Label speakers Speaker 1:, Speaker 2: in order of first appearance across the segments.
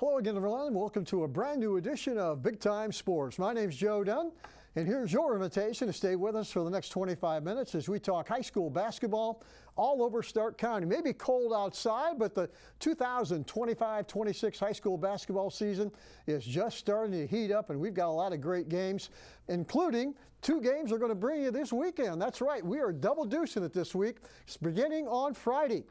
Speaker 1: Hello again, everyone. Welcome to a brand new edition of Big Time Sports. My name's Joe Dunn, and here's your invitation to stay with us for the next 25 minutes as we talk high school basketball all over Stark County. Maybe cold outside, but the 2025-26 high school basketball season is just starting to heat up, and we've got a lot of great games, including two games we're going to bring you this weekend. That's right, we are double deucing it this week. It's beginning on Friday.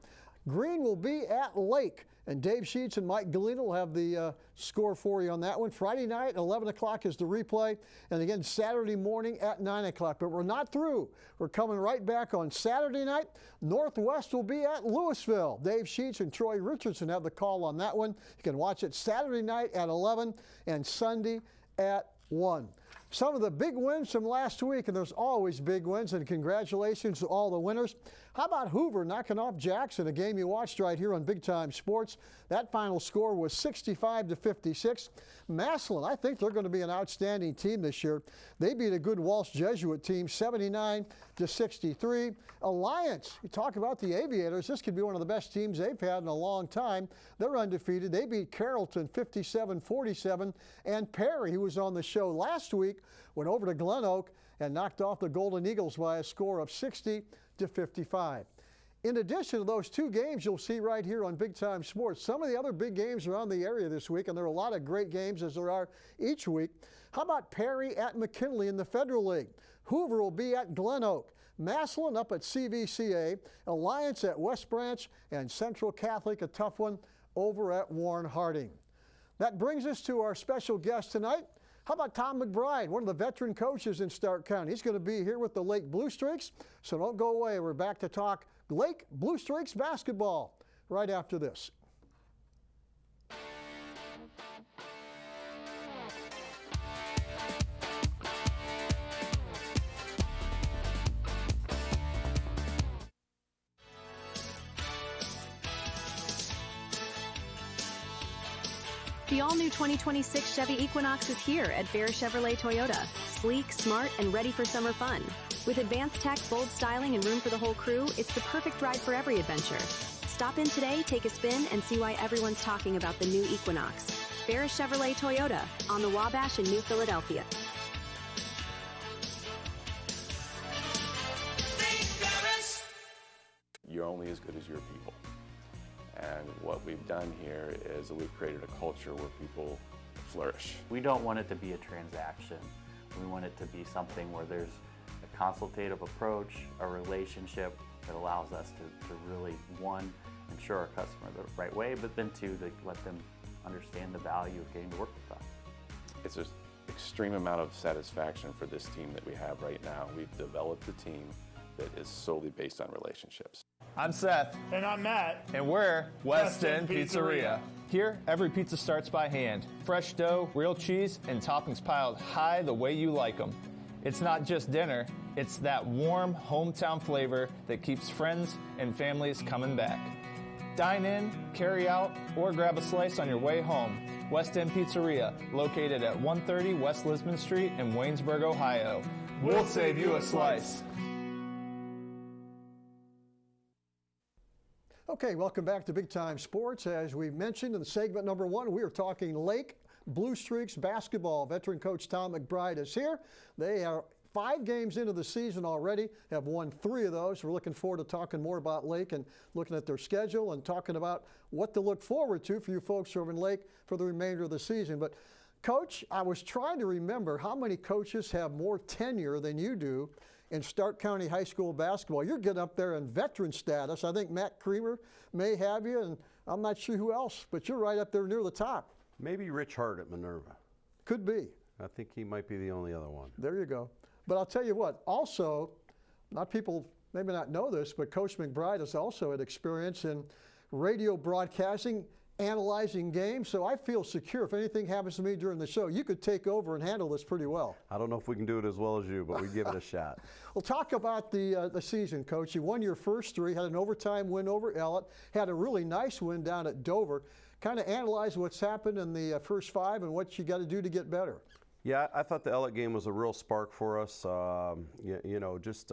Speaker 1: Green will be at Lake, and Dave Sheets and Mike Galena will have the score for you on that one. Friday night at 11 o'clock is the replay, and again Saturday morning at 9 o'clock. But we're not through. We're coming right back on Saturday night. Northwest will be at Louisville. Dave Sheets and Troy Richardson have the call on that one. You can watch it Saturday night at 11 and Sunday at 1. Some of the big wins from last week, and there's always big wins, and congratulations to all the winners. How about Hoover knocking off Jackson, a game you watched right here on Big Time Sports? That final score was 65-56. Massillon, I think they're going to be an outstanding team this year. They beat a good Walsh Jesuit team 79-63. Alliance, you talk about the Aviators. This could be one of the best teams they've had in a long time. They're undefeated. They beat Carrollton 57-47. And Perry, who was on the show last week, went over to Glen Oak and knocked off the Golden Eagles by a score of 60-55. In addition to those two games you'll see right here on Big Time Sports, some of the other big games around the area this week, and there are a lot of great games as there are each week. How about Perry at McKinley in the Federal League? Hoover will be at Glen Oak. Massillon up at CVCA. Alliance at West Branch, and Central Catholic, a tough one, over at Warren Harding. That brings us to our special guest tonight. How about Tom McBride, one of the veteran coaches in Stark County? He's going to be here with the Lake Blue Streaks, so don't go away. We're back to talk Lake Blue Streaks basketball right after this.
Speaker 2: The all-new 2026 Chevy Equinox is here at Bear Chevrolet Toyota. Sleek, smart, and ready for summer fun. With advanced tech, bold styling, and room for the whole crew, it's the perfect ride for every adventure. Stop in today, take a spin, and see why everyone's talking about the new Equinox. Bear Chevrolet Toyota on the Wabash in New Philadelphia.
Speaker 3: You're only as good as your people. And what we've done here is we've created a culture where people flourish.
Speaker 4: We don't want it to be a transaction. We want it to be something where there's a consultative approach, a relationship that allows us to really, one, ensure our customer the right way, but then two, to let them understand the value of getting to work with us.
Speaker 3: It's an extreme amount of satisfaction for this team that we have right now. We've developed a team that is solely based on relationships.
Speaker 5: I'm Seth.
Speaker 6: And I'm Matt.
Speaker 5: And we're West End Pizzeria. Here, every pizza starts by hand. Fresh dough, real cheese, and toppings piled high the way you like them. It's not just dinner, it's that warm hometown flavor that keeps friends and families coming back. Dine in, carry out, or grab a slice on your way home. West End Pizzeria, located at 130 West Lisbon Street in Waynesburg, Ohio. We'll save you a slice.
Speaker 1: Okay, welcome back to Big Time Sports. As we mentioned in segment number one, we are talking Lake Blue Streaks basketball. Veteran coach Tom McBride is here. They are 5 games into the season already, have won 3 of those. We're looking forward to talking more about Lake and looking at their schedule and talking about what to look forward to for you folks over in Lake for the remainder of the season. But Coach, I was trying to remember how many coaches have more tenure than you do in Stark County High School basketball. You're getting up there in veteran status. I think Matt Creamer may have you, and I'm not sure who else, but you're right up there near the top.
Speaker 7: Maybe Rich Hart at Minerva.
Speaker 1: Could be.
Speaker 7: I think he might be the only other one.
Speaker 1: There you go. But I'll tell you what, also, not people maybe not know this, but Coach McBride has also had experience in radio broadcasting, analyzing games, so I feel secure. If anything happens to me during the show, you could take over and handle this pretty well.
Speaker 7: I don't know if we can do it as well as you, but we give it a shot.
Speaker 1: Well, talk about the season, Coach. You won your first 3, had an overtime win over Ellett, had a really nice win down at Dover. Kind of analyze what's happened in the first 5 and what you got to do to get better.
Speaker 7: Yeah, I thought the Ellett game was a real spark for us. Just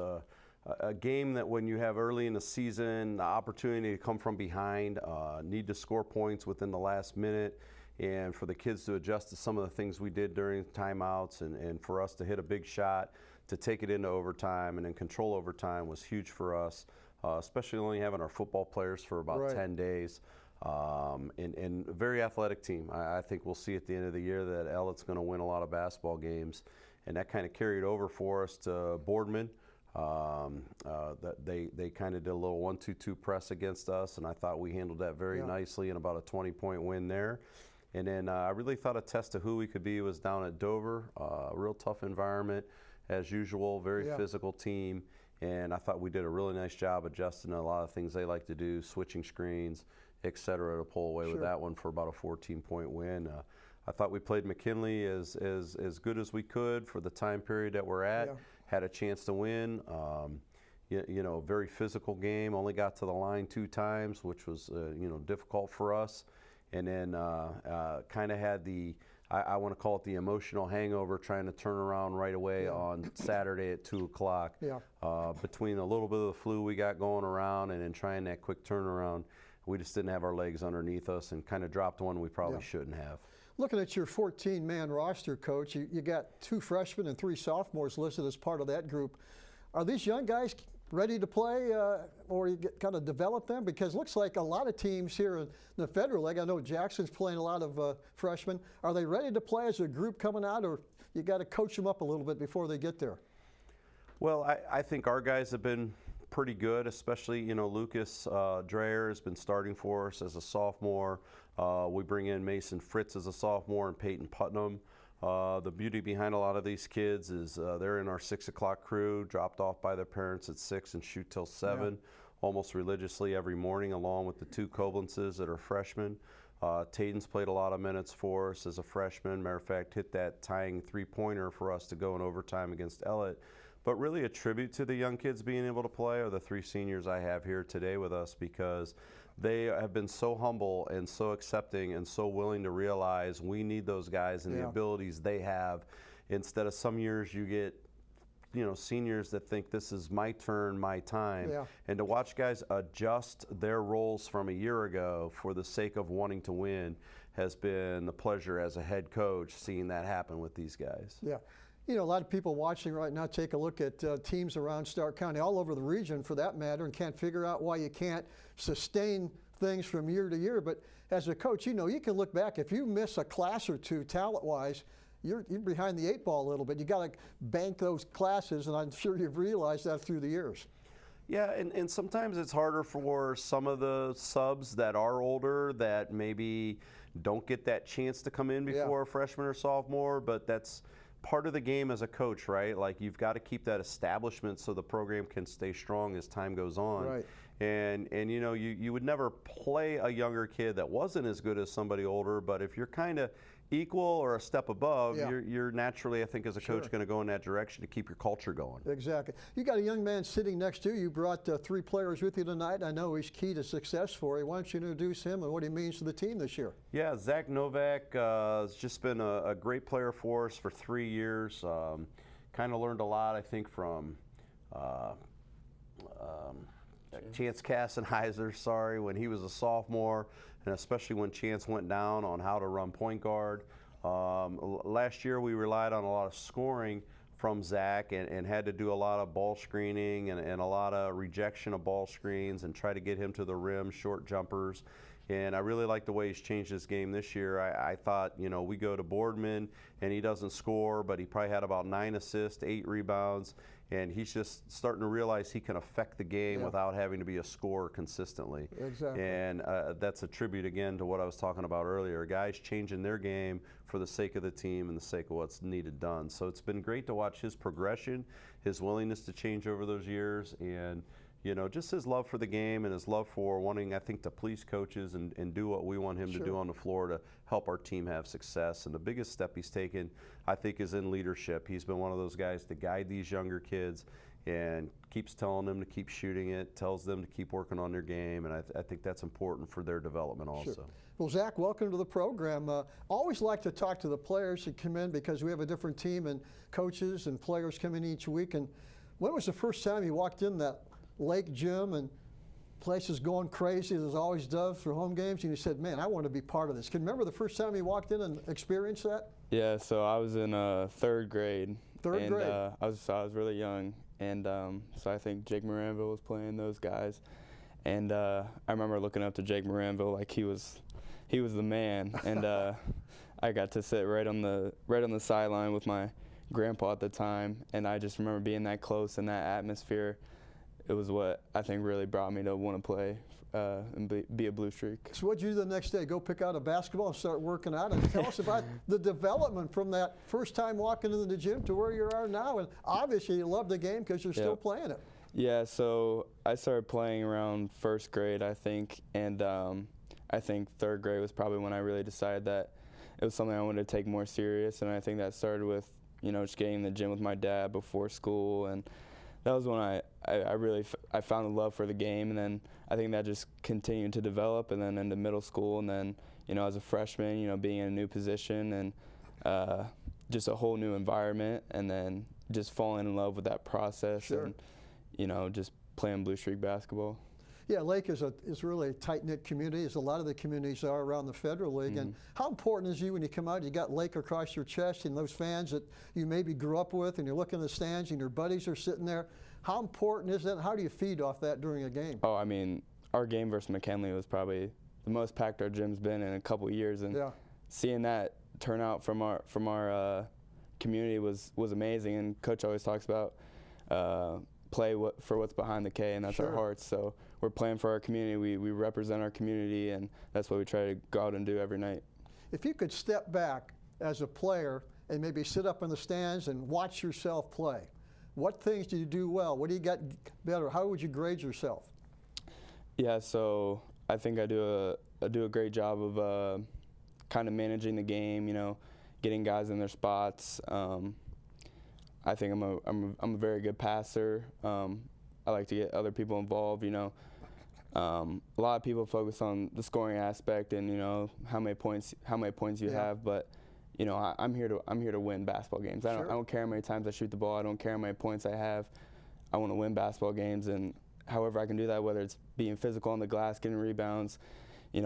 Speaker 7: a game that when you have early in the season, the opportunity to come from behind, need to score points within the last minute, and for the kids to adjust to some of the things we did during timeouts, and for us to hit a big shot, to take it into overtime and then control overtime was huge for us, especially only having our football players for about 10 days. And a very athletic team. I think we'll see at the end of the year that Ellet's going to win a lot of basketball games, and that kind of carried over for us to Boardman. That they kind of did a little 1-2-2 press against us, and I thought we handled that very nicely in about a 20-point win there. And then I really thought a test of who we could be was down at Dover. A real tough environment, as usual, very physical team. And I thought we did a really nice job adjusting to a lot of things they like to do, switching screens, et cetera, to pull away with that one for about a 14-point win. I thought we played McKinley as good as we could for the time period that we're at. Had a chance to win. You know, very physical game. Only got to the line 2 times, which was you know, difficult for us. And then kind of had the, I want to call it the emotional hangover, trying to turn around right away on Saturday at 2 o'clock. Between a little bit of the flu we got going around and then trying that quick turnaround, we just didn't have our legs underneath us and kind of dropped one we probably shouldn't have.
Speaker 1: Looking at your 14-man roster, Coach, you got 2 freshmen and 3 sophomores listed as part of that group. Are these young guys ready to play, or you kind of develop them? Because it looks like a lot of teams here in the Federal League, I know Jackson's playing a lot of freshmen. Are they ready to play as a group coming out, or you got to coach them up a little bit before they get there?
Speaker 7: Well, I think our guys have been pretty good, especially, you know, Lucas Dreyer has been starting for us as a sophomore. We bring in Mason Fritz as a sophomore and Peyton Putnam. The beauty behind a lot of these kids is they're in our 6 o'clock crew, dropped off by their parents at 6 and shoot till 7, almost religiously every morning, along with the 2 Koblentzes that are freshmen. Taden's played a lot of minutes for us as a freshman. Matter of fact, hit that tying 3-pointer for us to go in overtime against Ellet. But really a tribute to the young kids being able to play are the 3 seniors I have here today with us, because they have been so humble and so accepting and so willing to realize we need those guys and the abilities they have. Instead of some years you get, you know, seniors that think this is my turn, my time. And to watch guys adjust their roles from a year ago for the sake of wanting to win has been the pleasure as a head coach, seeing that happen with these guys.
Speaker 1: You know, a lot of people watching right now take a look at teams around Stark County, all over the region for that matter, and can't figure out why you can't sustain things from year to year. But as a coach, you know, you can look back. If you miss a class or 2 talent-wise, you're behind the 8 ball a little bit. You got to bank those classes, and I'm sure you've realized that through the years.
Speaker 7: Yeah, and sometimes it's harder for some of the subs that are older that maybe don't get that chance to come in before a freshman or sophomore, but that's part of the game as a coach, right? Like, you've got to keep that establishment so the program can stay strong as time goes on. And you know, you would never play a younger kid that wasn't as good as somebody older, but if you're kind of equal or a step above, you're naturally, I think, as a coach, going to go in that direction to keep your culture going.
Speaker 1: Exactly. You got a young man sitting next to you. You brought 3 players with you tonight. I know he's key to success for you. Why don't you introduce him and what he means to the team this year? Yeah,
Speaker 7: Zach Novak has just been a great player for us for 3 years. Kind of learned a lot, I think, from Chance Kassenheiser, when he was a sophomore, and especially when Chance went down on how to run point guard. Last year we relied on a lot of scoring from Zach and had to do a lot of ball screening and a lot of rejection of ball screens and try to get him to the rim, short jumpers. And I really like the way he's changed his game this year. I thought, you know, we go to Boardman and he doesn't score, but he probably had about 9 assists, 8 rebounds, and he's just starting to realize he can affect the game without having to be a scorer consistently. And that's a tribute again to what I was talking about earlier. Guys changing their game for the sake of the team and the sake of what's needed done. So it's been great to watch his progression, his willingness to change over those years, and you know, just his love for the game and his love for wanting, I think, to please coaches and do what we want him to do on the floor to help our team have success. And the biggest step he's taken, I think, is in leadership. He's been one of those guys to guide these younger kids and keeps telling them to keep shooting it, tells them to keep working on their game, and I think that's important for their development also.
Speaker 1: Well, Zach, welcome to the program. Always like to talk to the players that come in because we have a different team and coaches and players come in each week. And when was the first time you walked in that Lake Gym and place is going crazy, as it always does for home games, and you said, man, I want to be part of this. Can you remember the first time you walked in and experienced that?
Speaker 6: Yeah, so I was in third grade.
Speaker 1: Third grade.
Speaker 6: I was really young, and so I think Jake Moranville was playing those guys, and I remember looking up to Jake Moranville like he was the man, and I got to sit right on the sideline with my grandpa at the time, and I just remember being that close in that atmosphere. It was what I think really brought me to want to play and be a Blue Streak.
Speaker 1: So what'd you do the next day? Go pick out a basketball and start working out? And tell us about the development from that first time walking into the gym to where you are now. And obviously you love the game because you're still playing it.
Speaker 6: Yeah, so I started playing around first grade, I think, and I think third grade was probably when I really decided that it was something I wanted to take more serious. And I think that started with, just getting in the gym with my dad before school, and that was when I found the love for the game, and then I think that just continued to develop, and then into middle school, and then as a freshman, being in a new position and just a whole new environment, and then just falling in love with that process, and just playing Blue Streak basketball.
Speaker 1: Yeah, Lake is really a tight-knit community, as a lot of the communities are around the Federal League. And how important is you when you come out, you got Lake across your chest and those fans that you maybe grew up with, and you're looking in the stands and your buddies are sitting there. How important is that, and how do you feed off that during a game?
Speaker 6: Oh, I mean, our game versus McKinley was probably the most packed our gym's been in a couple of years, and seeing that turnout from our community was amazing. And Coach always talks about play for what's behind the K, and that's our hearts. So we're playing for our community. We represent our community, and that's what we try to go out and do every night.
Speaker 1: If you could step back as a player and maybe sit up in the stands and watch yourself play, what things do you do well? What do you got better? How would you grade yourself? Yeah,
Speaker 6: so I think I do a great job of kind of managing the game, getting guys in their spots. I think I'm a very good passer. I like to get other people involved. A lot of people focus on the scoring aspect and how many points you have, but I'm here to win basketball games. I don't care how many times I shoot the ball. I don't care how many points I have. I want to win basketball games, and however I can do that, whether it's being physical on the glass, getting rebounds,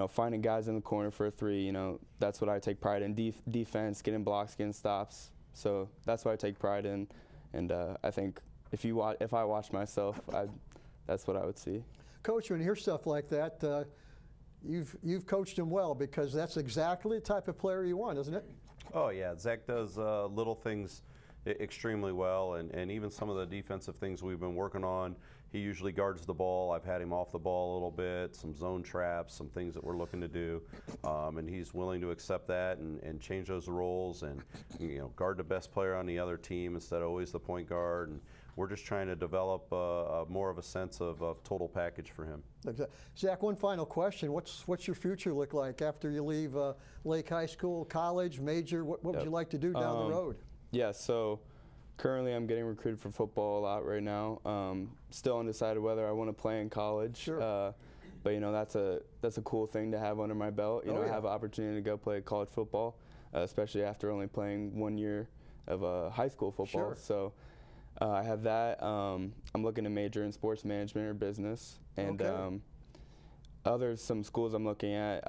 Speaker 6: finding guys in the corner for a three. That's what I take pride in. Defense, getting blocks, getting stops. So that's what I take pride in, and I think if I watch myself, that's what I would see.
Speaker 1: Coach, when you hear stuff like that, you've coached him well, because that's exactly the type of player you want, isn't it?
Speaker 7: Oh yeah, Zach does little things extremely well, and even some of the defensive things we've been working on. He usually guards the ball. I've had him off the ball a little bit, some zone traps, some things that we're looking to do, and he's willing to accept that and change those roles and guard the best player on the other team instead of always the point guard. And we're just trying to develop more of a sense of total package for him.
Speaker 1: Zach, one final question. What's your future look like after you leave Lake High School, college, major? What would you like to do down the road?
Speaker 6: Yeah, so currently I'm getting recruited for football a lot right now. Still undecided whether I want to play in college. Sure. But that's a cool thing to have under my belt. I have an opportunity to go play college football, especially after only playing 1 year of high school football. Sure. So I have that. I'm looking to major in sports management or business, and some schools I'm looking at: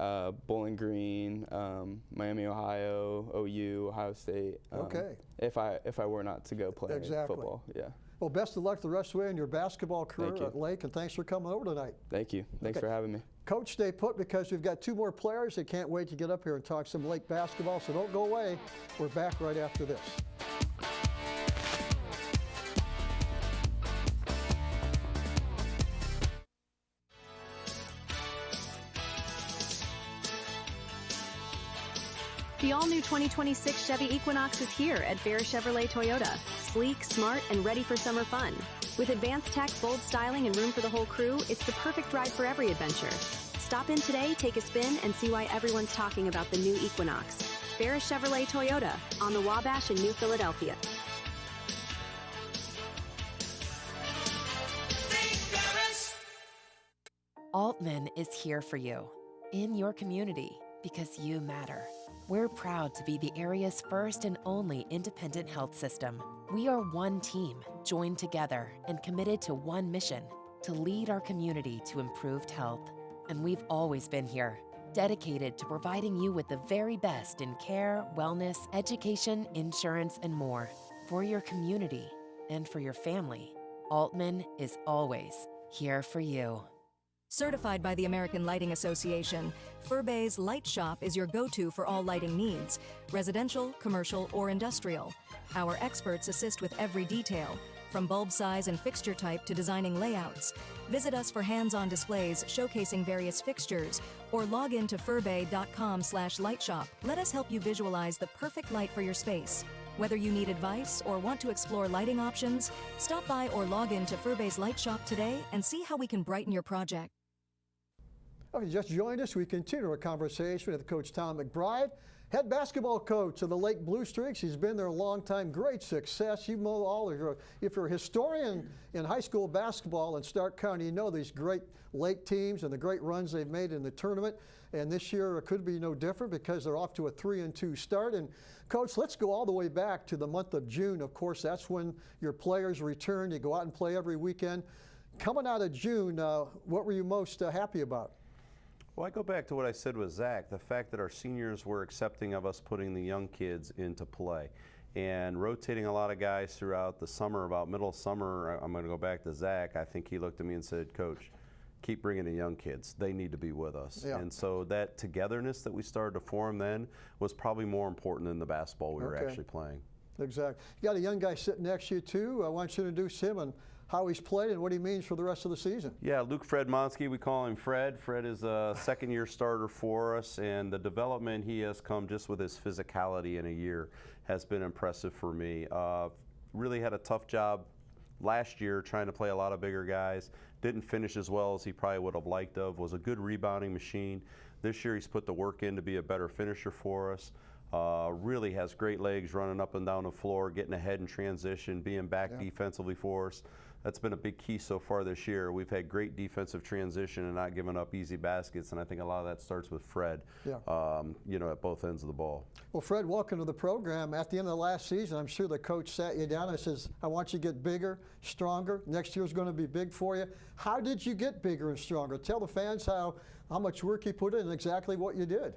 Speaker 6: Bowling Green, Miami, Ohio, OU, Ohio State. If I were not to go play football,
Speaker 1: Well, best of luck the rest of the way in your basketball career at Lake, and thanks for coming over tonight.
Speaker 6: Thank you. Thanks for having me.
Speaker 1: Coach, stay put, because we've got two more players that can't wait to get up here and talk some Lake basketball, so don't go away. We're back right after this.
Speaker 2: The all-new 2026 Chevy Equinox is here at Bear Chevrolet Toyota. Sleek, smart, and ready for summer fun. With advanced tech, bold styling, and room for the whole crew, it's the perfect ride for every adventure. Stop in today, take a spin, and see why everyone's talking about the new Equinox. Bear Chevrolet Toyota on the Wabash in New Philadelphia.
Speaker 8: Altman is here for you, in your community, because you matter. We're proud to be the area's first and only independent health system. We are one team, joined together and committed to one mission: to lead our community to improved health. And we've always been here, dedicated to providing you with the very best in care, wellness, education, insurance, and more for your community and for your family. Altman is always here for you.
Speaker 9: Certified by the American Lighting Association, Furbay's Light Shop is your go-to for all lighting needs, residential, commercial, or industrial. Our experts assist with every detail, from bulb size and fixture type to designing layouts. Visit us for hands-on displays showcasing various fixtures, or log in to furbay.com/lightshop. Let us help you visualize the perfect light for your space. Whether you need advice or want to explore lighting options, stop by or log in to Furbay's Light Shop today and see how we can brighten your project.
Speaker 1: If you just joined us, we continue our conversation with Coach Tom McBride, head basketball coach of the Lake Blue Streaks. He's been there a long time, great success. You know all of your, if you're a historian in high school basketball in Stark County, you know these great Lake teams and the great runs they've made in the tournament. And this year it could be no different because they're off to a 3-2 start. And Coach, let's go all the way back to the month of June. Of course, that's when your players return. You go out and play every weekend. Coming out of June, what were you most happy about?
Speaker 7: Well, I go back to what I said with Zach, the fact that our seniors were accepting of us putting the young kids into play and rotating a lot of guys throughout the summer. About middle of summer, I'm going to go back to Zach. I think he looked at me and said, Coach, keep bringing the young kids. They need to be with us.
Speaker 1: Yeah.
Speaker 7: And so that togetherness that we started to form then was probably more important than the basketball we were actually playing.
Speaker 1: Exactly. You got a young guy sitting next to you, too. I want you to introduce him and how he's played and what he means for the rest of the season.
Speaker 7: Yeah, Luke Fred Monsky, we call him Fred. Fred is a second-year starter for us, and the development he has come just with his physicality in a year has been impressive for me. Really had a tough job last year trying to play a lot of bigger guys. Didn't finish as well as he probably would have liked of. Was a good rebounding machine. This year he's put the work in to be a better finisher for us. Really has great legs running up and down the floor, getting ahead in transition, being back defensively for us. That's been a big key so far this year. We've had great defensive transition and not giving up easy baskets, and I think a lot of that starts with Fred, you know, at both ends of the ball.
Speaker 1: Well, Fred, welcome to the program. At the end of the last season, I'm sure the coach sat you down and says, I want you to get bigger, stronger. Next year's going to be big for you. How did you get bigger and stronger? Tell the fans how much work you put in and exactly what you did.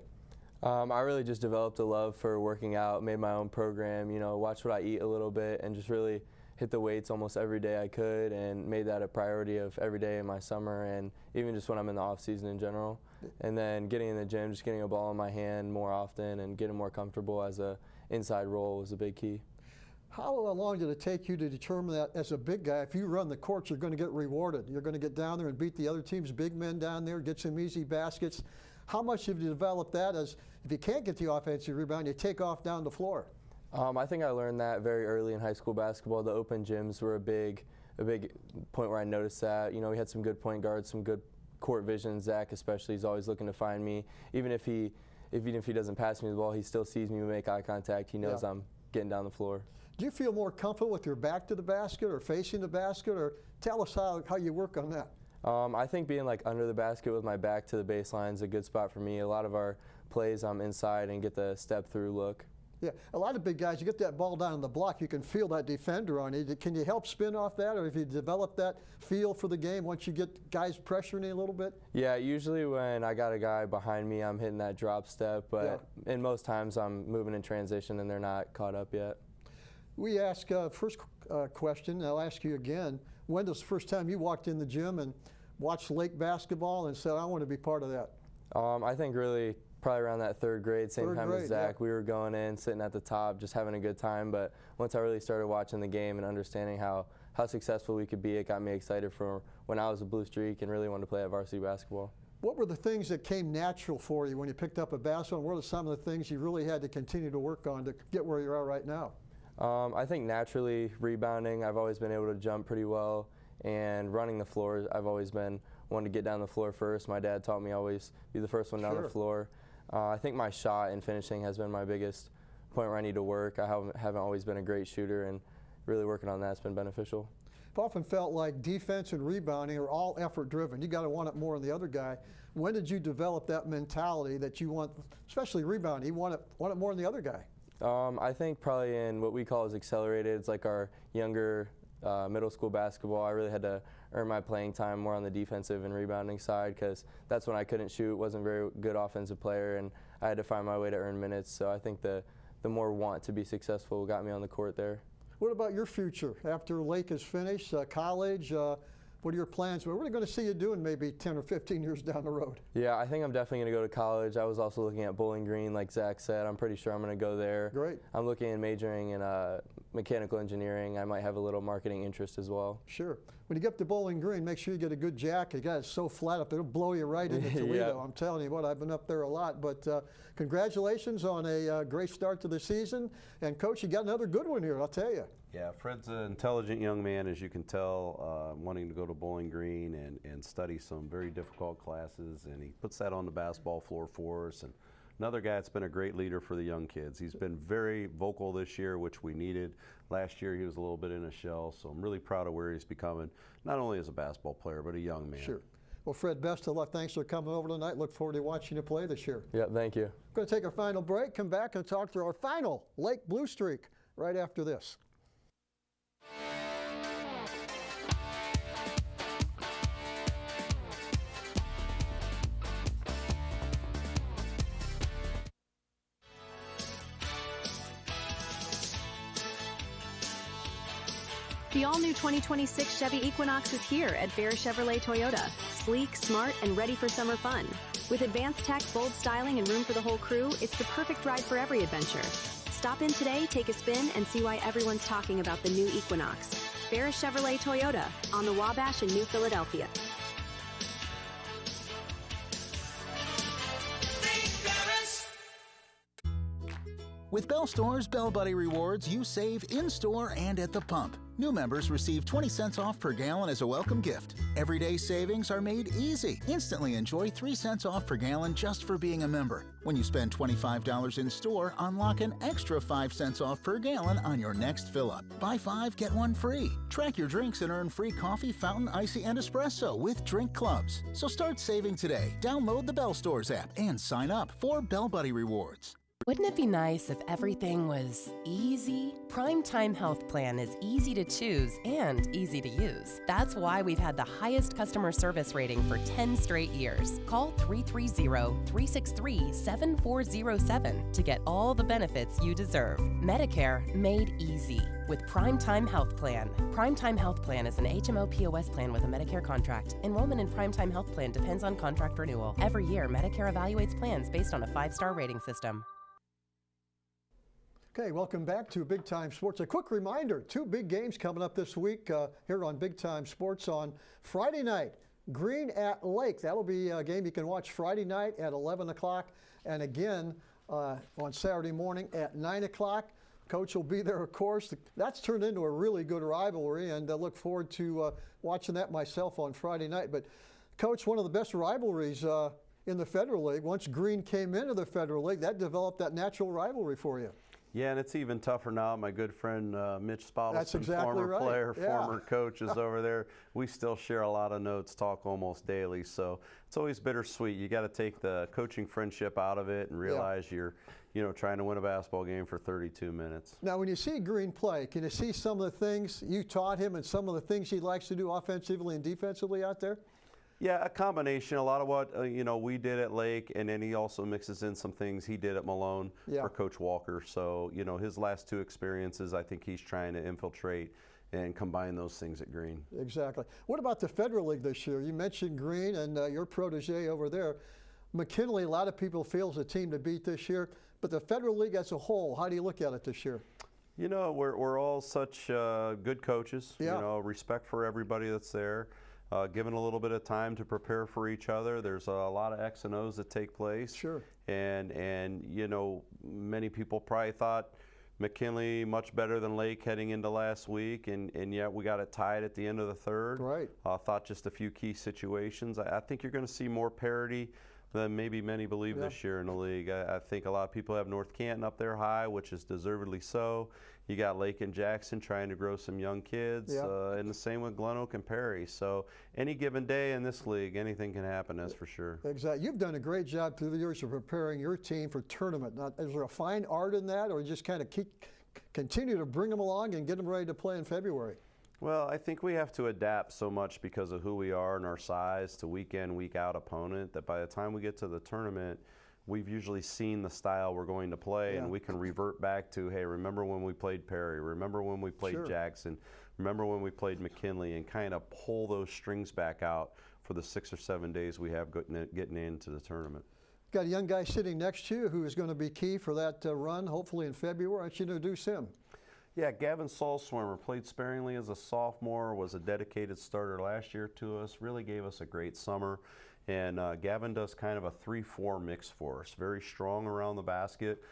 Speaker 6: I really just developed a love for working out, made my own program, you know, watched what I eat a little bit, and just really hit the weights almost every day I could, and made that a priority of every day in my summer and even just when I'm in the off season in general. And then getting in the gym, just getting a ball in my hand more often and getting more comfortable as a inside role was a big key.
Speaker 1: How long did it take you to determine that as a big guy, if you run the court, you're going to get rewarded? You're going to get down there and beat the other team's big men down there, get some easy baskets. How much have you developed that as, if you can't get the offensive rebound, you take off down the floor?
Speaker 6: I think I learned that very early in high school basketball. The open gyms were a big point where I noticed that. You know, we had some good point guards, some good court vision. Zach especially is always looking to find me. Even if he doesn't pass me the ball, he still sees me make eye contact. He knows I'm getting down the floor.
Speaker 1: Do you feel more comfortable with your back to the basket or facing the basket, or tell us how you work on that?
Speaker 6: I think being like under the basket with my back to the baseline is a good spot for me. A lot of our plays I'm inside and get the step through look.
Speaker 1: Yeah, a lot of big guys, you get that ball down in the block, you can feel that defender on you. Can you help spin off that, or have you developed that feel for the game once you get guys pressuring you a little bit?
Speaker 6: Yeah, usually when I got a guy behind me, I'm hitting that drop step, but in most times I'm moving in transition and they're not caught up yet.
Speaker 1: We ask, first question, I'll ask you again, when was the first time you walked in the gym and watched Lake basketball and said, I want to be part of that?
Speaker 6: I think really probably around that third grade, same time as Zach.
Speaker 1: Yeah.
Speaker 6: We were going in, sitting at the top, just having a good time. But once I really started watching the game and understanding how successful we could be, it got me excited for when I was a Blue Streak and really wanted to play at varsity basketball.
Speaker 1: What were the things that came natural for you when you picked up a basketball, and what are some of the things you really had to continue to work on to get where you are right now?
Speaker 6: I think naturally rebounding, I've always been able to jump pretty well, and running the floor, I've always been one to get down the floor first. My dad taught me always be the first one down the floor. I think my shot and finishing has been my biggest point where I need to work. I haven't always been a great shooter, and really working on that's been beneficial.
Speaker 1: I've often felt like defense and rebounding are all effort driven. You got to want it more than the other guy. When did you develop that mentality that you want, especially rebounding, you want it more than the other guy?
Speaker 6: I think probably in what we call as accelerated. It's like our younger
Speaker 10: middle school basketball, I really had to earn my playing time more on the defensive and rebounding side because that's when I couldn't shoot, wasn't a very good offensive player, and I had to find my way to earn minutes. So I think the more want to be successful got me on the court there.
Speaker 1: What about your future after Lake is finished, college? What are your plans? What are we going to see you doing maybe 10 or 15 years down the road?
Speaker 10: Yeah, I think I'm definitely going to go to college. I was also looking at Bowling Green, like Zach said. I'm pretty sure I'm going to go there.
Speaker 1: Great.
Speaker 10: I'm looking at majoring in mechanical engineering. I might have a little marketing interest as well.
Speaker 1: Sure. When you get up to Bowling Green, make sure you get a good jacket. God, it's so flat up there. It'll blow you right into Toledo.
Speaker 10: Yeah.
Speaker 1: I'm telling you what, I've been up there a lot. But congratulations on a great start to the season. And, Coach, you got another good one here, I'll tell you.
Speaker 7: Yeah, Fred's an intelligent young man, as you can tell, wanting to go to Bowling Green and study some very difficult classes, and he puts that on the basketball floor for us. And another guy that's been a great leader for the young kids. He's been very vocal this year, which we needed. Last year he was a little bit in a shell, so I'm really proud of where he's becoming, not only as a basketball player, but a young man.
Speaker 1: Sure. Well, Fred, best of luck. Thanks for coming over tonight. Look forward to watching you play this year.
Speaker 10: Yeah, thank you.
Speaker 1: We're going to take our final break, come back and talk to our final Lake Blue Streak right after this.
Speaker 2: The all-new 2026 Chevy Equinox is here at Bear Chevrolet Toyota. Sleek, smart, and ready for summer fun. With advanced tech, bold styling, and room for the whole crew, it's the perfect ride for every adventure. Stop in today, take a spin, and see why everyone's talking about the new Equinox. Bear Chevrolet Toyota on the Wabash in New Philadelphia.
Speaker 11: With Bell Store's Bell Buddy Rewards, you save in-store and at the pump. New members receive 20 cents off per gallon as a welcome gift. Everyday savings are made easy. Instantly enjoy 3 cents off per gallon just for being a member. When you spend $25 in store, unlock an extra 5 cents off per gallon on your next fill-up. Buy 5, get 1 free. Track your drinks and earn free coffee, fountain, icy, and espresso with drink clubs. So start saving today. Download the Bell Stores app and sign up for Bell Buddy Rewards.
Speaker 8: Wouldn't it be nice if everything was easy? Primetime Health Plan is easy to choose and easy to use. That's why we've had the highest customer service rating for 10 straight years. Call 330-363-7407 to get all the benefits you deserve. Medicare made easy with Primetime Health Plan. Primetime Health Plan is an HMO POS plan with a Medicare contract. Enrollment in Primetime Health Plan depends on contract renewal. Every year, Medicare evaluates plans based on a 5-star rating system.
Speaker 1: Okay, welcome back to Big Time Sports. A quick reminder, 2 big games coming up this week here on Big Time Sports on Friday night. Green at Lake. That'll be a game you can watch Friday night at 11 o'clock and again on Saturday morning at 9 o'clock. Coach will be there, of course. That's turned into a really good rivalry, and I look forward to watching that myself on Friday night. But, Coach, one of the best rivalries in the Federal League, once Green came into the Federal League, that developed that natural rivalry for you.
Speaker 7: Yeah, and it's even tougher now. My good friend Mitch Spottleston,
Speaker 1: exactly
Speaker 7: former
Speaker 1: right.
Speaker 7: player,
Speaker 1: Yeah.
Speaker 7: former coach, is over there. We still share a lot of notes, talk almost daily. So it's always bittersweet. You got to take the coaching friendship out of it and realize you're, trying to win a basketball game for 32 minutes.
Speaker 1: Now, when you see Green play, can you see some of the things you taught him and some of the things he likes to do offensively and defensively out there?
Speaker 7: Yeah, a combination. A lot of what we did at Lake, and then he also mixes in some things he did at Malone for Coach Walker. So his last 2 experiences, I think he's trying to infiltrate and combine those things at Green.
Speaker 1: Exactly. What about the Federal League this year? You mentioned Green and your protege over there. McKinley, a lot of people feel is a team to beat this year, but the Federal League as a whole, how do you look at it this year?
Speaker 7: We're all such good coaches.
Speaker 1: Yeah.
Speaker 7: Respect for everybody that's there. Given a little bit of time to prepare for each other. There's a lot of X and O's that take place.
Speaker 1: Sure.
Speaker 7: And many people probably thought McKinley much better than Lake heading into last week, and yet we got it tied at the end of the third.
Speaker 1: Right.
Speaker 7: Thought just a few key situations. I think you're going to see more parity than maybe many believe this year in the league. I think a lot of people have North Canton up there high, which is deservedly so. You got Lake and Jackson trying to grow some young kids, and the same with Glen Oak and Perry. So any given day in this league, anything can happen, that's for sure.
Speaker 1: Exactly. You've done a great job through the years of preparing your team for tournament. Now, is there a fine art in that, or just kind of continue to bring them along and get them ready to play in February?
Speaker 7: Well, I think we have to adapt so much because of who we are and our size to week in, week out opponent that by the time we get to the tournament, we've usually seen the style we're going to play, and we can revert back to, hey, remember when we played Perry, remember when we played Jackson, remember when we played McKinley, and kind of pull those strings back out for the 6 or 7 days we have getting into the tournament.
Speaker 1: Got a young guy sitting next to you who is going to be key for that run, hopefully in February. Why don't you introduce him?
Speaker 7: Yeah, Gavin Salswimmer played sparingly as a sophomore, was a dedicated starter last year to us, really gave us a great summer. And Gavin does kind of a 3-4 mix for us. Very strong around the basket,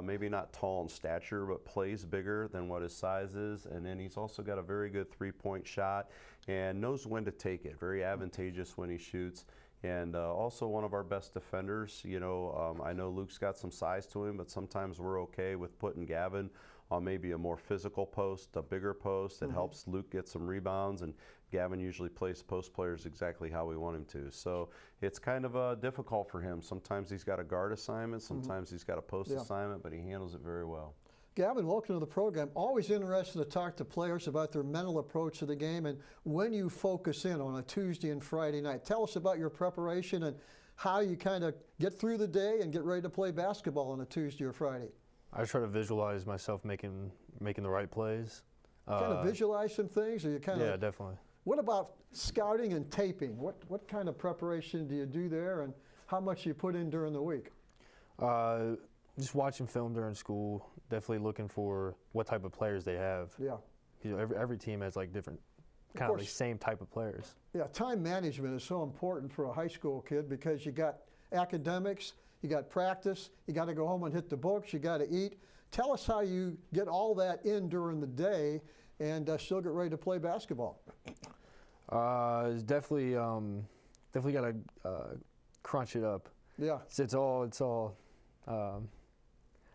Speaker 7: maybe not tall in stature, but plays bigger than what his size is. And then he's also got a very good three-point shot and knows when to take it. Very advantageous when he shoots. And also one of our best defenders. You know, I know Luke's got some size to him, but sometimes we're okay with putting Gavin on maybe a more physical post, a bigger post that helps Luke get some rebounds, and Gavin usually plays post players exactly how we want him to. So it's kind of difficult for him. Sometimes he's got a guard assignment, sometimes he's got a post assignment, but he handles it very well.
Speaker 1: Gavin, welcome to the program. Always interested to talk to players about their mental approach to the game and when you focus in on a Tuesday and Friday night. Tell us about your preparation and how you kind of get through the day and get ready to play basketball on a Tuesday or Friday.
Speaker 12: I try to visualize myself making the right plays.
Speaker 1: Kind of visualize some things, or you kind of?
Speaker 12: Yeah, definitely.
Speaker 1: What about scouting and taping? What kind of preparation do you do there, and how much do you put in during the week?
Speaker 12: Just watching film during school. Definitely looking for what type of players they have.
Speaker 1: Yeah.
Speaker 12: You know, every team has like different, kind of like same type of players.
Speaker 1: Yeah, time management is so important for a high school kid because you got academics, you got practice, you got to go home and hit the books, you got to eat. Tell us how you get all that in during the day and still get ready to play basketball.
Speaker 12: It's definitely got to crunch it up.
Speaker 1: Yeah.
Speaker 12: It's all.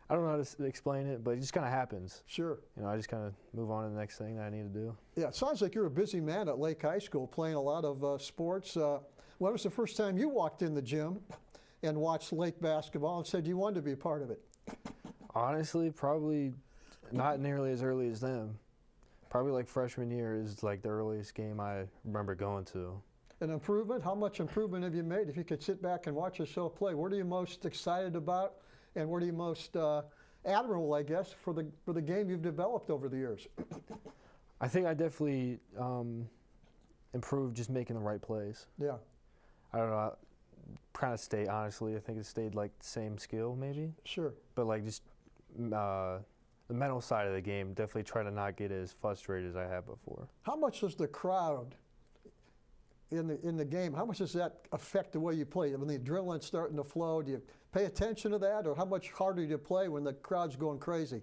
Speaker 12: I don't know how to explain it, but it just kind of happens.
Speaker 1: Sure.
Speaker 12: You know, I just kind of move on to the next thing that I need to do.
Speaker 1: Yeah, it sounds like you're a busy man at Lake High School, playing a lot of sports. When was the first time you walked in the gym and watched Lake basketball and said you wanted to be a part of it?
Speaker 12: Honestly, probably not nearly as early as them. Probably like freshman year is like the earliest game I remember going to.
Speaker 1: An improvement? How much improvement have you made? If you could sit back and watch yourself play, what are you most excited about, and what are you most admirable, I guess, for the game you've developed over the years?
Speaker 12: I think I definitely improved just making the right plays.
Speaker 1: Yeah.
Speaker 12: I don't know. Kind of stayed, honestly. I think it stayed like the same skill, maybe.
Speaker 1: Sure.
Speaker 12: But like just the mental side of the game, definitely try to not get as frustrated as I have before.
Speaker 1: How much does the crowd in the game, how much does that affect the way you play? When the adrenaline's starting to flow, do you pay attention to that, or how much harder do you play when the crowd's going crazy?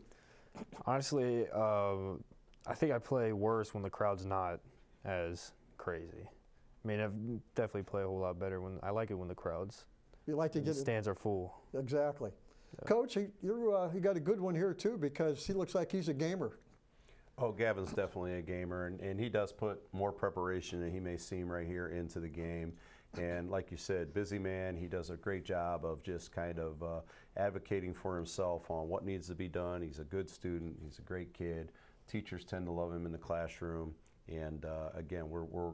Speaker 12: Honestly, I think I play worse when the crowd's not as crazy. I mean, I definitely play a whole lot better when I like it when the crowds.
Speaker 1: You like to get
Speaker 12: stands are full.
Speaker 1: Exactly.
Speaker 12: Yeah.
Speaker 1: Coach, you got a good one here too, because he looks like he's a gamer.
Speaker 7: Oh, Gavin's definitely a gamer, and he does put more preparation than he may seem right here into the game. And like you said, busy man, he does a great job of just kind of advocating for himself on what needs to be done. He's a good student. He's a great kid. Teachers tend to love him in the classroom. And again, we're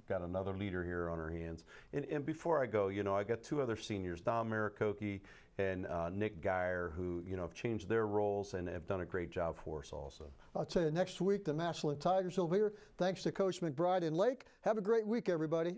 Speaker 7: got another leader here on our hands. And before I go, you know, I got two other seniors, Don Maricoki and Nick Geyer, who, you know, have changed their roles and have done a great job for us also.
Speaker 1: I'll tell you, next week, the Massillon Tigers will be here. Thanks to Coach McBride and Lake. Have a great week, everybody.